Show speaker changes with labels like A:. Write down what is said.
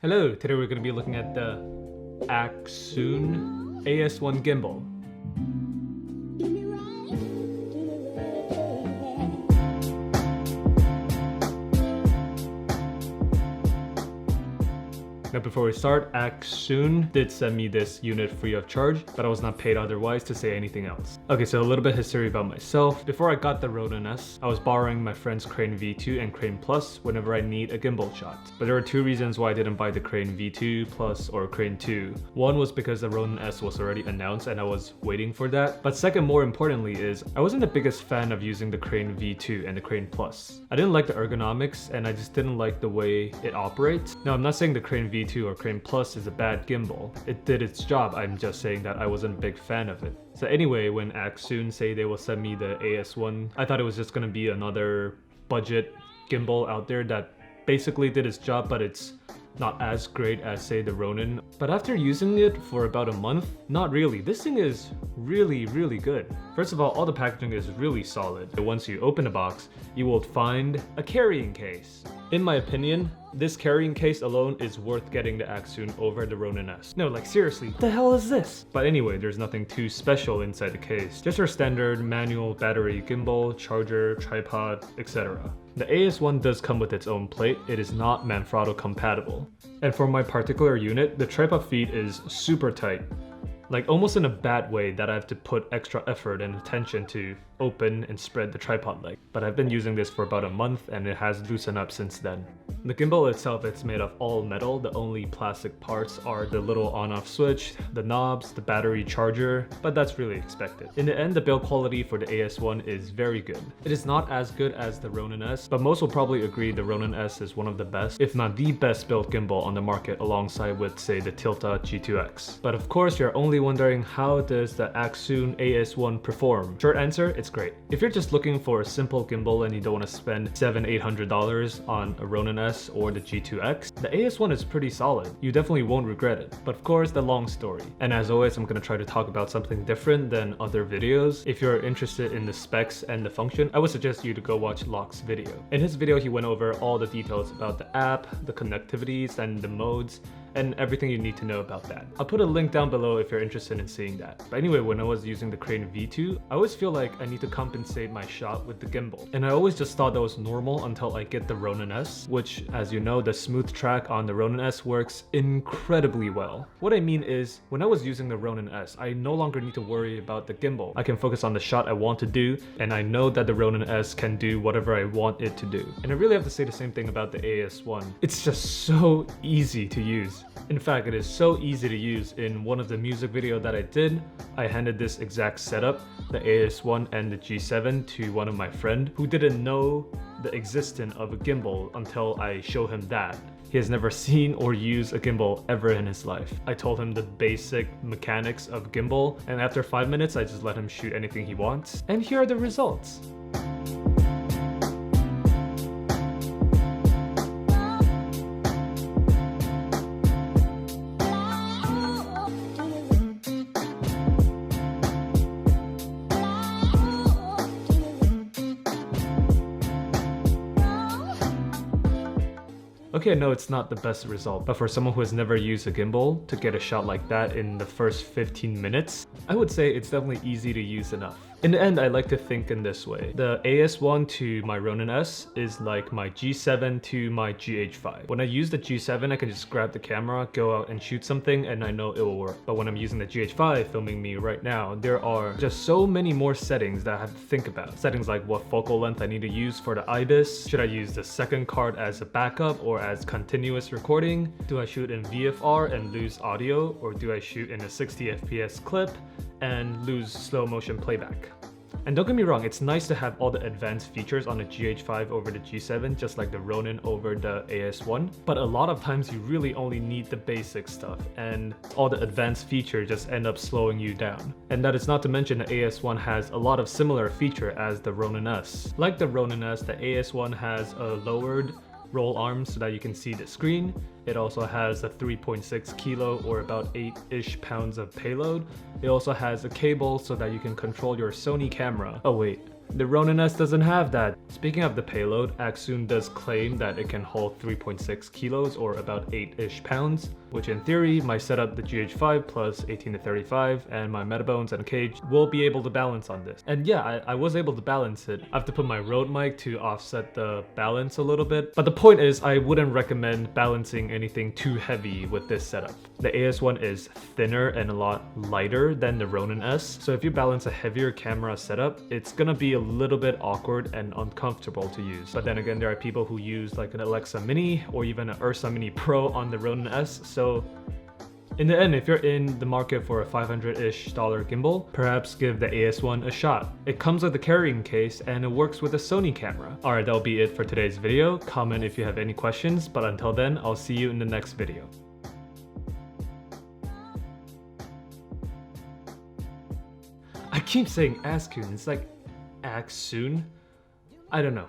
A: Hello, today we're going to be looking at the Accsoon AS1 Gimbal. Now before we start, Accsoon did send me this unit free of charge, but I was not paid otherwise to say anything else. Okay, so a little bit of history about myself. Before I got the Ronin-S, I was borrowing my friend's Crane V2 and Crane Plus whenever I need a gimbal shot. But there were two reasons why I didn't buy the Crane V2 Plus or Crane 2. One was because the Ronin-S was already announced and I was waiting for that. But second, more importantly, is I wasn't the biggest fan of using the Crane V2 and the Crane Plus. I didn't like the ergonomics and I just didn't like the way it operates. Now, I'm not saying the Crane V2 or Crane Plus is a bad gimbal. It did its job. I'm just saying that I wasn't a big fan of it. So anyway, when Accsoon say they will send me the AS1, I thought it was just gonna be another budget gimbal out there that basically did its job, but it's not as great as, say, the Ronin. But after using it for about a month, not really. This thing is really good. First of all the packaging is really solid. Once you open the box, you will find a carrying case. In my opinion, this carrying case alone is worth getting the Accsoon over the Ronin-S. No, like seriously, what the hell is this? But anyway, there's nothing too special inside the case. Just our standard manual battery gimbal, charger, tripod, etc. The AS1 does come with its own plate. It is not Manfrotto compatible. And for my particular unit, the tripod feed is super tight. Like almost in a bad way that I have to put extra effort and attention to open and spread the tripod leg. But I've been using this for about a month and it has loosened up since then. The gimbal itself, it's made of all metal. The only plastic parts are the little on-off switch, the knobs, the battery charger, but that's really expected. In the end, the build quality for the AS1 is very good. It is not as good as the Ronin-S, but most will probably agree the Ronin-S is one of the best, if not the best built gimbal on the market alongside with, say, the Tilta G2X. But of course, you're only wondering, how does the Accsoon AS1 perform? Short answer, it's great. If you're just looking for a simple gimbal and you don't want to spend $700-800 on a Ronin-S or the G2X, the AS1 is pretty solid. You definitely won't regret it. But of course, the long story. And as always, I'm going to try to talk about something different than other videos. If you're interested in the specs and the function, I would suggest you to go watch Locke's video. In his video, he went over all the details about the app, the connectivities, and the modes, and everything you need to know about that. I'll put a link down below if you're interested in seeing that. But anyway, when I was using the Crane V2, I always feel like I need to compensate my shot with the gimbal. And I always just thought that was normal until I get the Ronin-S, which, as you know, the smooth track on the Ronin-S works incredibly well. What I mean is, when I was using the Ronin-S, I no longer need to worry about the gimbal. I can focus on the shot I want to do, and I know that the Ronin-S can do whatever I want it to do. And I really have to say the same thing about the AS1. It's just so easy to use. In fact, it is so easy to use. In one of the music videos that I did, I handed this exact setup, the AS1 and the G7, to one of my friends who didn't know the existence of a gimbal until I showed him that. He has never seen or used a gimbal ever in his life. I told him the basic mechanics of gimbal, and after 5 minutes, I just let him shoot anything he wants. And here are the results. Okay, no, it's not the best result, but for someone who has never used a gimbal, to get a shot like that in the first 15 minutes, I would say it's definitely easy to use enough. In the end, I like to think in this way. The AS1 to my Ronin-S is like my G7 to my GH5. When I use the G7, I can just grab the camera, go out and shoot something, and I know it will work. But when I'm using the GH5 filming me right now, there are just so many more settings that I have to think about. Settings like what focal length I need to use for the IBIS. Should I use the second card as a backup or as continuous recording? Do I shoot in VFR and lose audio, or do I shoot in a 60 FPS clip and lose slow motion playback? And don't get me wrong, it's nice to have all the advanced features on the GH5 over the G7, just like the Ronin over the AS1. But a lot of times you really only need the basic stuff, and all the advanced features just end up slowing you down. And that is not to mention the AS1 has a lot of similar feature as the Ronin-S. Like the Ronin-S, the AS1 has a lowered roll arm so that you can see the screen. It also has a 3.6 kilo or about 8-ish pounds of payload. It also has a cable so that you can control your Sony camera. Oh wait, The Ronin-S doesn't have that. Speaking of the payload, Accsoon does claim that it can hold 3.6 kilos or about 8-ish pounds, which in theory, my setup, the GH5 plus 18 to 35, and my Metabones and cage will be able to balance on this. And yeah, I was able to balance it. I have to put my Rode mic to offset the balance a little bit. But the point is, I wouldn't recommend balancing anything too heavy with this setup. The AS1 is thinner and a lot lighter than the Ronin-S, so if you balance a heavier camera setup, it's gonna be a little bit awkward and uncomfortable to use. But then again, there are people who use like an Alexa Mini or even an Ursa Mini Pro on the Ronin-S, so in the end, if you're in the market for a $500-ish gimbal, perhaps give the AS1 a shot. It comes with a carrying case and it works with a Sony camera. Alright, that'll be it for today's video. Comment if you have any questions, but until then, I'll see you in the next video. I keep saying Accsoon, it's like Accsoon? I don't know.